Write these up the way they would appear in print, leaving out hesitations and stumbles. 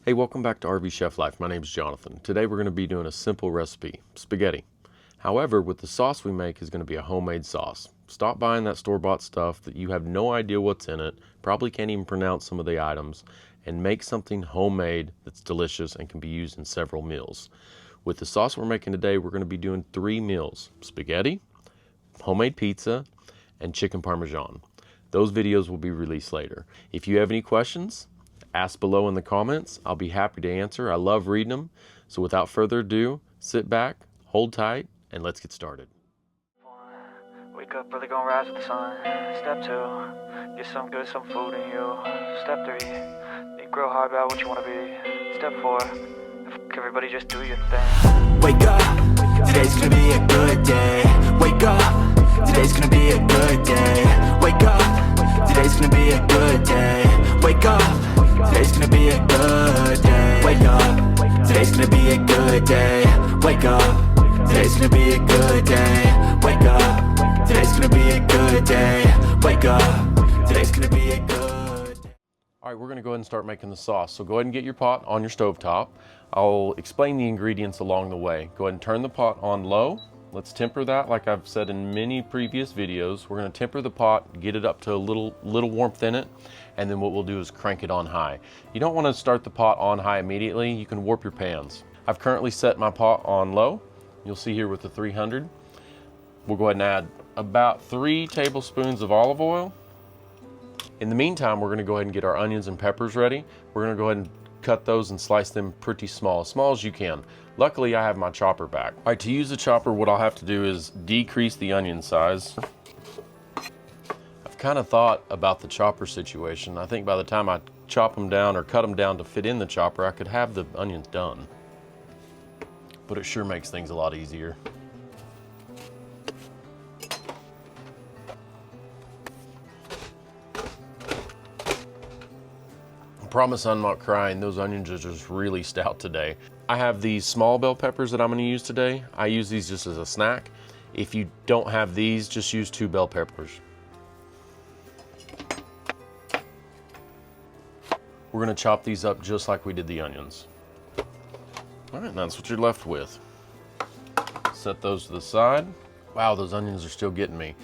Hey, welcome back to RV Chef Life. My name is Jonathan. Today we're going to be doing a simple recipe, spaghetti. However, with the sauce we make is going to be a homemade sauce. Stop buying that store-bought stuff that you have no idea what's in it, probably can't even pronounce some of the items, and make something homemade that's delicious and can be used in several meals. With the sauce we're making today, we're going to be doing 3 meals: spaghetti, homemade pizza, and chicken parmesan. Those videos will be released later. If you have any questions, ask below in the comments. I'll be happy to answer. I love reading them. So without further ado, sit back, hold tight, and let's get started. Wake up early, gonna rise with the sun. Step 2, get some good, some food in you. Step 3, think real hard about what you wanna be. Step 4, everybody just do your thing. Wake up, today's gonna be a good day. Wake up, today's gonna be a good day. Wake up, today's gonna be a good day. Wake up, today's gonna be a good day. Wake up, today's gonna be a good day. Wake up, today's gonna be a good day. Wake up, today's gonna be a good day. Wake up, today's gonna be a good day. All right, we're going to go ahead and start making the sauce. So go ahead and get your pot on your stovetop. I'll explain the ingredients along the way. Go ahead and turn the pot on low. Let's temper that like I've said in many previous videos. We're going to temper the pot, get it up to a little warmth in it, and then what we'll do is crank it on high. You don't want to start the pot on high immediately. You can warp your pans. I've currently set my pot on low. You'll see here with the 300. We'll go ahead and add about 3 tablespoons of olive oil. In the meantime, we're going to go ahead and get our onions and peppers ready. We're going to go ahead and cut those and slice them pretty small as you can. Luckily, I have my chopper back. All right, to use the chopper, what I'll have to do is decrease the onion size. I've kind of thought about the chopper situation. I think by the time I chop them down or cut them down to fit in the chopper, I could have the onions done. But it sure makes things a lot easier. I promise I'm not crying. Those onions are just really stout today. I have these small bell peppers that I'm going to use today. I use these just as a snack. If you don't have these, just use 2 bell peppers. We're going to chop these up just like we did the onions. All right, that's what you're left with. Set those to the side. Wow, those onions are still getting me.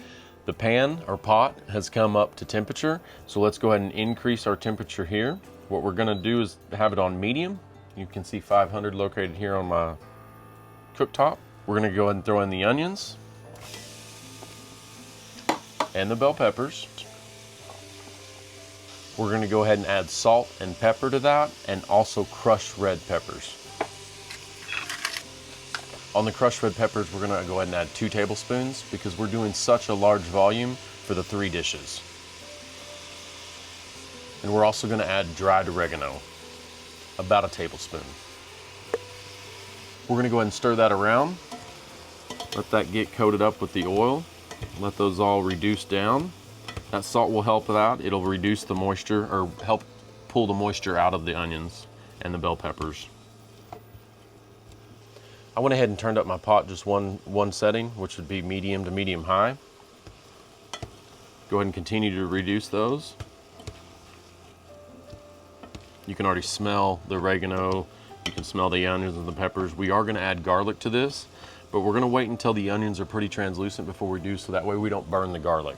The pan or pot has come up to temperature, so let's go ahead and increase our temperature here. What we're going to do is have it on medium. You can see 500 located here on my cooktop. We're going to go ahead and throw in the onions and the bell peppers. We're going to go ahead and add salt and pepper to that, and also crushed red peppers. On the crushed red peppers, we're going to go ahead and add 2 tablespoons because we're doing such a large volume for the 3 dishes. And we're also going to add dried oregano, about a tablespoon. We're going to go ahead and stir that around. Let that get coated up with the oil. Let those all reduce down. That salt will help with that. It'll reduce the moisture, or help pull the moisture out of the onions and the bell peppers. I went ahead and turned up my pot just one setting, which would be medium to medium high. Go ahead and continue to reduce those. You can already smell the oregano. You can smell the onions and the peppers. We are going to add garlic to this, but we're going to wait until the onions are pretty translucent before we do, so that way we don't burn the garlic.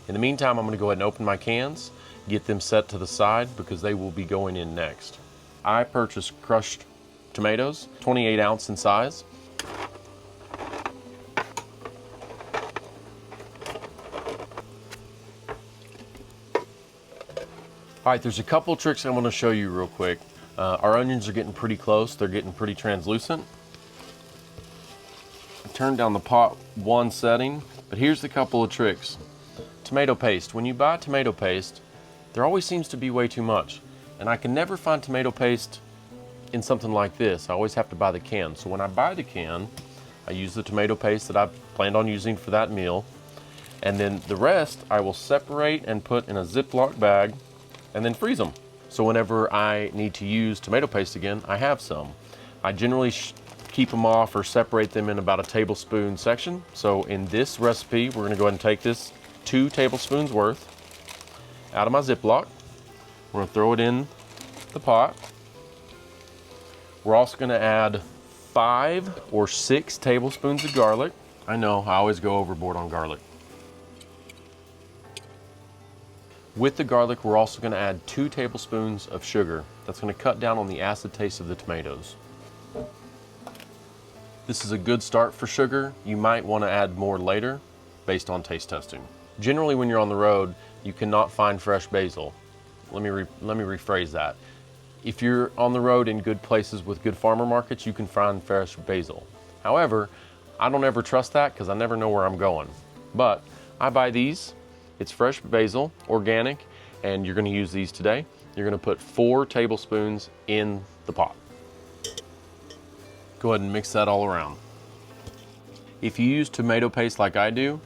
In the meantime, I'm going to go ahead and open my cans, get them set to the side because they will be going in next. I purchased crushed tomatoes, 28 ounce in size. All right, there's a couple tricks I want to show you real quick. Our onions are getting pretty close. They're getting pretty translucent. Turn down the pot 1 setting, but here's a couple of tricks. Tomato paste. When you buy tomato paste, there always seems to be way too much. And I can never find tomato paste in something like this. I always have to buy the can. So when I buy the can, I use the tomato paste that I've planned on using for that meal. And then the rest I will separate and put in a Ziploc bag and then freeze them. So whenever I need to use tomato paste again, I have some. I generally keep them off or separate them in about a tablespoon section. So in this recipe, we're gonna go ahead and take this 2 tablespoons worth out of my Ziploc. We're gonna throw it in the pot. We're also gonna add 5 or 6 tablespoons of garlic. I know, I always go overboard on garlic. With the garlic, we're also gonna add 2 tablespoons of sugar. That's gonna cut down on the acid taste of the tomatoes. This is a good start for sugar. You might wanna add more later based on taste testing. Generally, when you're on the road, you cannot find fresh basil. Let me rephrase that. If you're on the road in good places with good farmer markets, you can find fresh basil. However, I don't ever trust that because I never know where I'm going. But I buy these. It's fresh basil, organic, and you're gonna use these today. You're gonna put 4 tablespoons in the pot. Go ahead and mix that all around. If you use tomato paste like I do,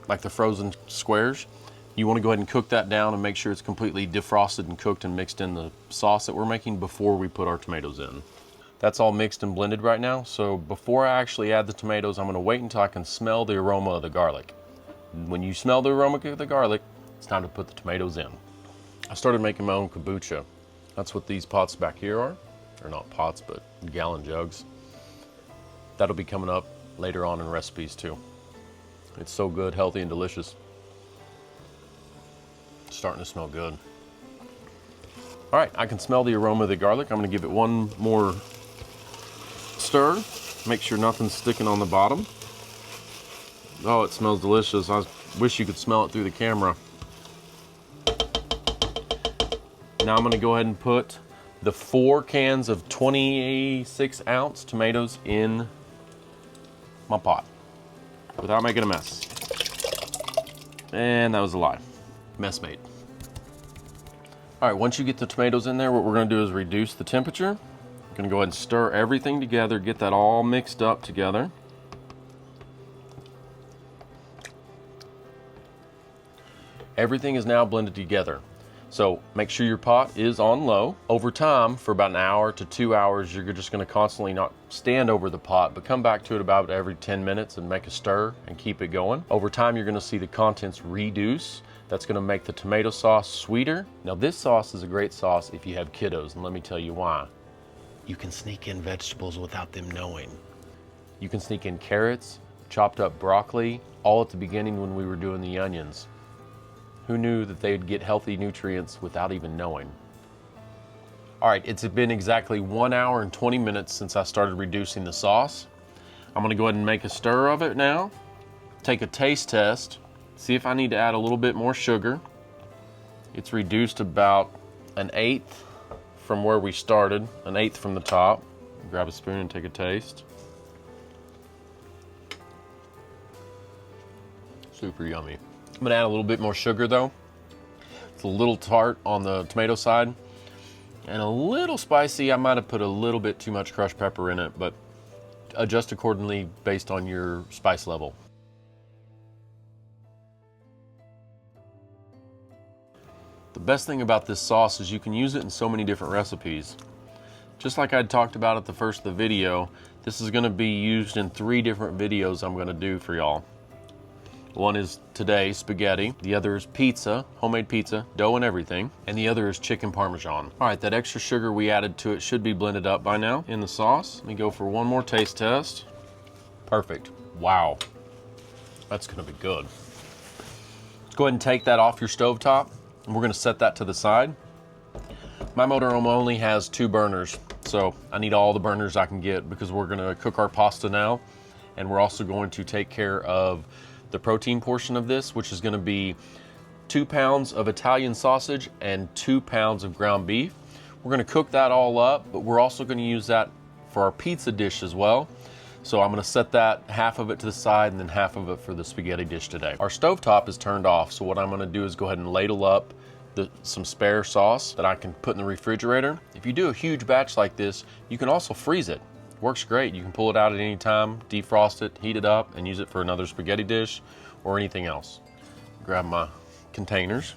like the frozen squares, you wanna go ahead and cook that down and make sure it's completely defrosted and cooked and mixed in the sauce that we're making before we put our tomatoes in. That's all mixed and blended right now, so before I actually add the tomatoes, I'm gonna wait until I can smell the aroma of the garlic. When you smell the aroma of the garlic, it's time to put the tomatoes in. I started making my own kombucha. That's what these pots back here are. They're not pots, but gallon jugs. That'll be coming up later on in recipes too. It's so good, healthy, and delicious. It's starting to smell good. All right, I can smell the aroma of the garlic. I'm gonna give it one more stir. Make sure nothing's sticking on the bottom. Oh, it smells delicious. I wish you could smell it through the camera. Now I'm gonna go ahead and put the 4 cans of 26-ounce tomatoes in my pot without making a mess. And that was a lie. Mess made. All right, once you get the tomatoes in there, what we're gonna do is reduce the temperature. We're gonna go ahead and stir everything together, get that all mixed up together. Everything is now blended together. So make sure your pot is on low. Over time, for about an hour to 2 hours, you're just gonna constantly not stand over the pot, but come back to it about every 10 minutes and make a stir and keep it going. Over time, you're gonna see the contents reduce. That's gonna make the tomato sauce sweeter. Now this sauce is a great sauce if you have kiddos, and let me tell you why. You can sneak in vegetables without them knowing. You can sneak in carrots, chopped up broccoli, all at the beginning when we were doing the onions. Who knew that they'd get healthy nutrients without even knowing? All right, it's been exactly 1 hour and 20 minutes since I started reducing the sauce. I'm gonna go ahead and make a stir of it now. Take a taste test, see if I need to add a little bit more sugar. It's reduced about 1/8 from where we started, 1/8 from the top. Grab a spoon and take a taste. Super yummy. I'm gonna add a little bit more sugar though. It's a little tart on the tomato side and a little spicy. I might have put a little bit too much crushed pepper in it, but adjust accordingly based on your spice level. The best thing about this sauce is you can use it in so many different recipes. Just like I talked about at the first of the video, this is gonna be used in 3 different videos I'm gonna do for y'all. One is today, spaghetti. The other is pizza, homemade pizza, dough and everything. And the other is chicken parmesan. All right, that extra sugar we added to it should be blended up by now in the sauce. Let me go for one more taste test. Perfect. Wow. That's gonna be good. Let's go ahead and take that off your stovetop, and we're gonna set that to the side. My motorhome only has 2 burners, so I need all the burners I can get because we're gonna cook our pasta now, and we're also going to take care of the protein portion of this, which is gonna be 2 pounds of Italian sausage and 2 pounds of ground beef. We're gonna cook that all up, but we're also gonna use that for our pizza dish as well. So I'm gonna set that, half of it to the side and then half of it for the spaghetti dish today. Our stovetop is turned off, so what I'm gonna do is go ahead and ladle up some spare sauce that I can put in the refrigerator. If you do a huge batch like this, you can also freeze it. Works great. You can pull it out at any time, defrost it, heat it up, and use it for another spaghetti dish or anything else. Grab my containers.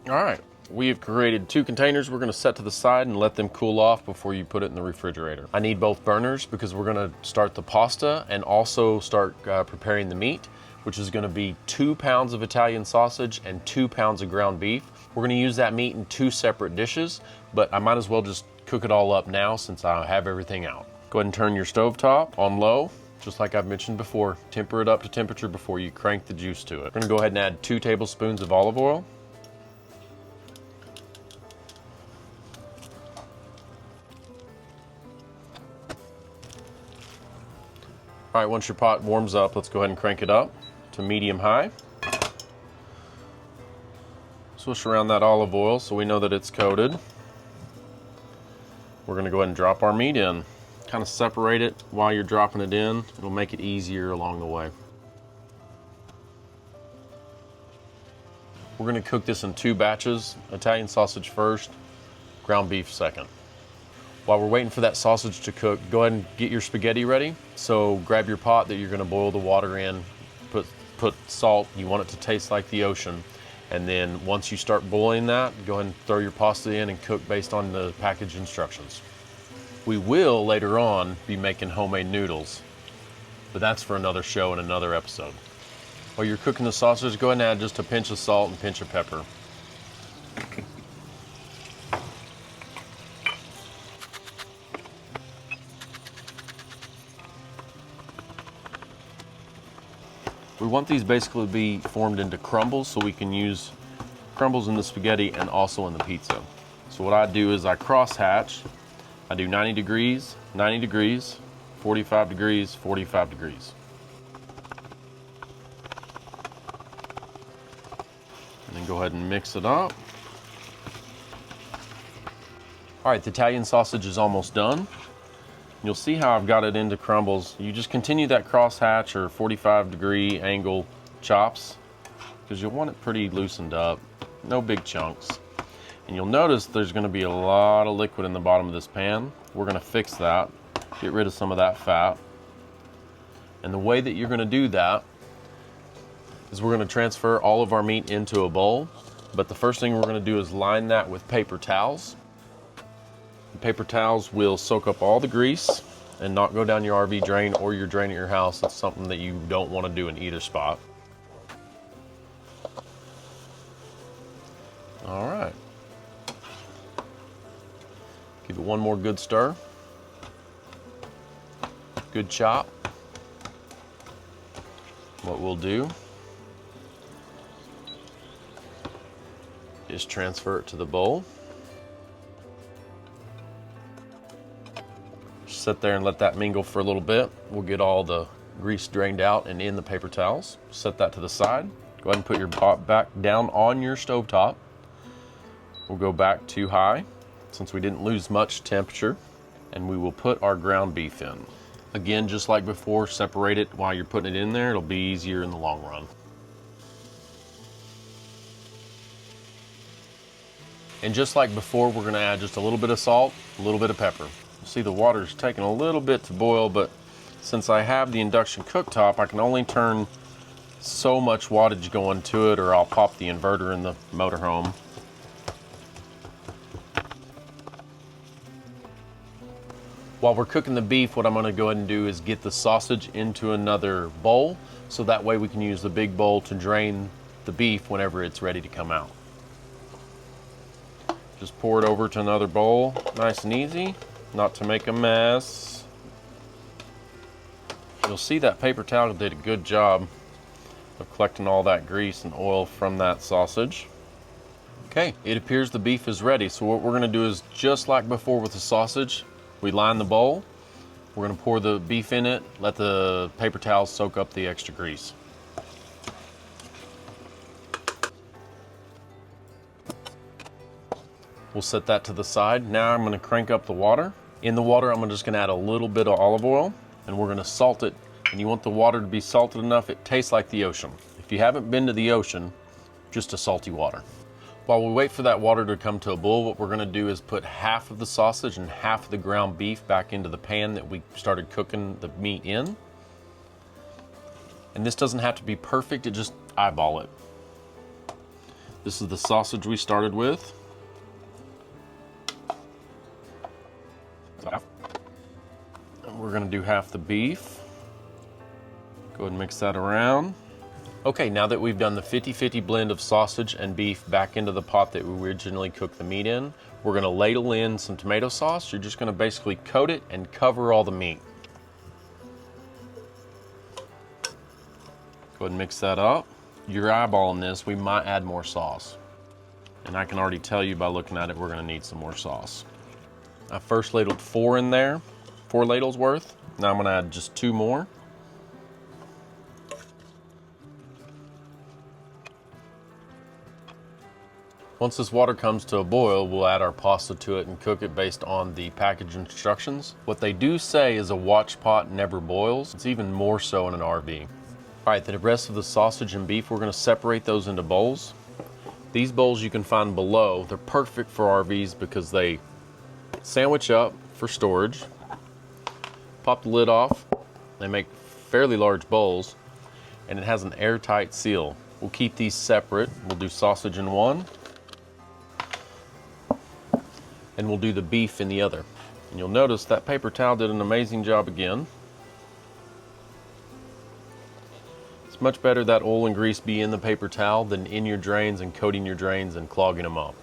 All right, we have created 2 containers we're gonna set to the side and let them cool off before you put it in the refrigerator. I need both burners because we're gonna start the pasta and also start preparing the meat. which is gonna be 2 pounds of Italian sausage and 2 pounds of ground beef. We're gonna use that meat in 2 separate dishes, but I might as well just cook it all up now since I have everything out. Go ahead and turn your stovetop on low. Just like I've mentioned before, temper it up to temperature before you crank the juice to it. We're gonna go ahead and add 2 tablespoons of olive oil. All right, once your pot warms up, let's go ahead and crank it up to medium-high. Swish around that olive oil so we know that it's coated. We're gonna go ahead and drop our meat in. Kind of separate it while you're dropping it in. It'll make it easier along the way. We're gonna cook this in 2 batches. Italian sausage first, ground beef second. While we're waiting for that sausage to cook, go ahead and get your spaghetti ready. So grab your pot that you're gonna boil the water in, put salt, you want it to taste like the ocean. And then once you start boiling that, go ahead and throw your pasta in and cook based on the package instructions. We will later on be making homemade noodles, but that's for another show and another episode. While you're cooking the sausage, go ahead and add just a pinch of salt and a pinch of pepper. We want these basically to be formed into crumbles so we can use crumbles in the spaghetti and also in the pizza. So what I do is I cross hatch. I do 90 degrees, 90 degrees, 45 degrees, 45 degrees. And then go ahead and mix it up. All right, the Italian sausage is almost done. You'll see how I've got it into crumbles. You just continue that cross hatch or 45-degree angle chops because you'll want it pretty loosened up, no big chunks. And you'll notice there's gonna be a lot of liquid in the bottom of this pan. We're gonna fix that, get rid of some of that fat. And the way that you're gonna do that is we're gonna transfer all of our meat into a bowl. But the first thing we're gonna do is line that with paper towels. The paper towels will soak up all the grease and not go down your RV drain or your drain at your house. It's something that you don't wanna do in either spot. All right. Give it one more good stir. Good chop. What we'll do is transfer it to the bowl. Sit there and let that mingle for a little bit. We'll get all the grease drained out and in the paper towels. Set that to the side. Go ahead and put your pot back down on your stovetop. We'll go back to high since we didn't lose much temperature, and we will put our ground beef in. Again, just like before, separate it while you're putting it in there. It'll be easier in the long run. And just like before, we're gonna add just a little bit of salt, a little bit of pepper. You'll see the water's taking a little bit to boil, but since I have the induction cooktop, I can only turn so much wattage going to it or I'll pop the inverter in the motorhome. While we're cooking the beef, what I'm gonna go ahead and do is get the sausage into another bowl, so that way we can use the big bowl to drain the beef whenever it's ready to come out. Just pour it over to another bowl, nice and easy, not to make a mess. You'll see that paper towel did a good job of collecting all that grease and oil from that sausage. Okay, it appears the beef is ready, so what we're gonna do is just like before with the sausage, we line the bowl, we're gonna pour the beef in it, let the paper towels soak up the extra grease. We'll set that to the side. Now I'm gonna crank up the water. In the water, I'm just gonna add a little bit of olive oil and we're gonna salt it. And you want the water to be salted enough it tastes like the ocean. If you haven't been to the ocean, just a salty water. While we wait for that water to come to a boil, what we're gonna do is put half of the sausage and half of the ground beef back into the pan that we started cooking the meat in. And this doesn't have to be perfect, it just eyeball it. This is the sausage we started with. And we're gonna do half the beef. Go ahead and mix that around. Okay, now that we've done the 50-50 blend of sausage and beef back into the pot that we originally cooked the meat in, we're gonna ladle in some tomato sauce. You're just gonna basically coat it and cover all the meat. Go ahead and mix that up. You're eyeballing this, we might add more sauce. And I can already tell you by looking at it, we're gonna need some more sauce. I first ladled 4 in there, 4 ladles worth. Now I'm gonna add just 2 more. Once this water comes to a boil, we'll add our pasta to it and cook it based on the package instructions. What they do say is a watch pot never boils. It's even more so in an RV. All right, the rest of the sausage and beef, we're gonna separate those into bowls. These bowls you can find below. They're perfect for RVs because they sandwich up for storage. Pop the lid off. They make fairly large bowls, and it has an airtight seal. We'll keep these separate. We'll do sausage in one, and we'll do the beef in the other. And you'll notice that paper towel did an amazing job again. It's much better that oil and grease be in the paper towel than in your drains and coating your drains and clogging them up.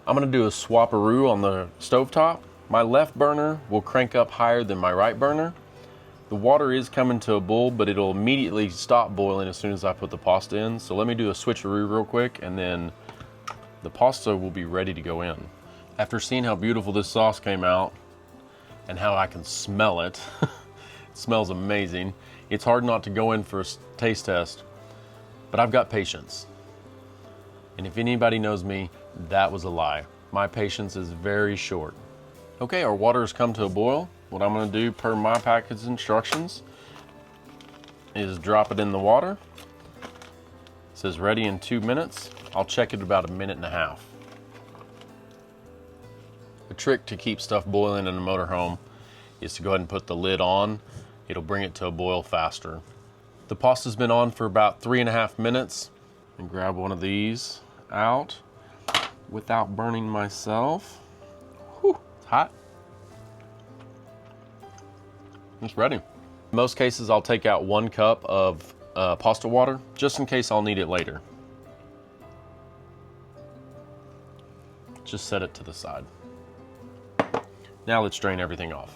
I'm gonna do a swap-a-roo on the stovetop. My left burner will crank up higher than my right burner. The water is coming to a boil, but it'll immediately stop boiling as soon as I put the pasta in. So let me do a switcheroo real quick, and then the pasta will be ready to go in. After seeing how beautiful this sauce came out and how I can smell it, it smells amazing. It's hard not to go in for a taste test, but I've got patience. And if anybody knows me, that was a lie. My patience is very short. Okay, our water has come to a boil. What I'm gonna do per my package instructions is drop it in the water. It says ready in 2 minutes. I'll check it about 1.5 minutes. The trick to keep stuff boiling in a motorhome is to go ahead and put the lid on. It'll bring it to a boil faster. The pasta's been on for about 3.5 minutes. And grab one of these out without burning myself. Whew, it's hot. It's ready. In most cases, I'll take out 1 cup of pasta water, just in case I'll need it later. Just set it to the side. Now let's drain everything off.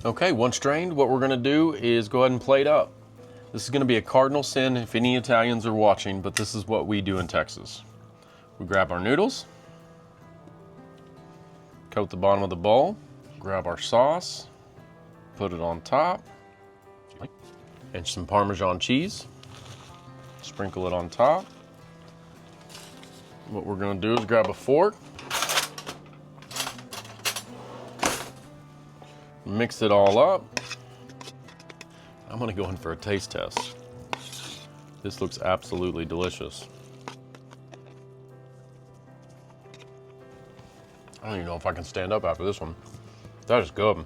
Okay, once drained, what we're gonna do is go ahead and plate up. This is gonna be a cardinal sin if any Italians are watching, but this is what we do in Texas. We grab our noodles, coat the bottom of the bowl, grab our sauce, put it on top, and some Parmesan cheese, sprinkle it on top. What we're gonna do is grab a fork, mix it all up. I'm gonna go in for a taste test. This looks absolutely delicious. I don't even know if I can stand up after this one. That is good.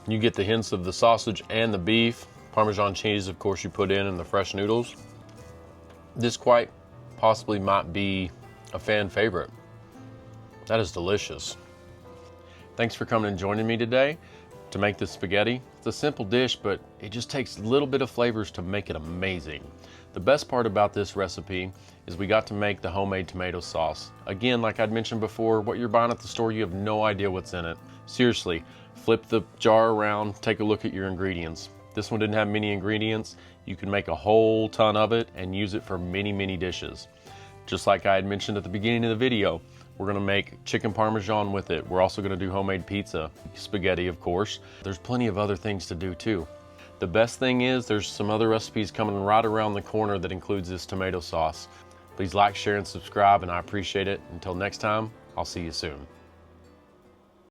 You get the hints of the sausage and the beef. Parmesan cheese, of course, you put in, and the fresh noodles. This quite possibly might be a fan favorite. That is delicious. Thanks for coming and joining me today to make this spaghetti. It's a simple dish, but it just takes a little bit of flavors to make it amazing. The best part about this recipe is we got to make the homemade tomato sauce. Again, like I'd mentioned before, what you're buying at the store, you have no idea what's in it. Seriously, flip the jar around, take a look at your ingredients. This one didn't have many ingredients. You can make a whole ton of it and use it for many, many dishes. Just like I had mentioned at the beginning of the video, we're gonna make chicken parmesan with it. We're also gonna do homemade pizza, spaghetti, of course. There's plenty of other things to do too. The best thing is there's some other recipes coming right around the corner that includes this tomato sauce. Please like, share, and subscribe, and I appreciate it. Until next time, I'll see you soon.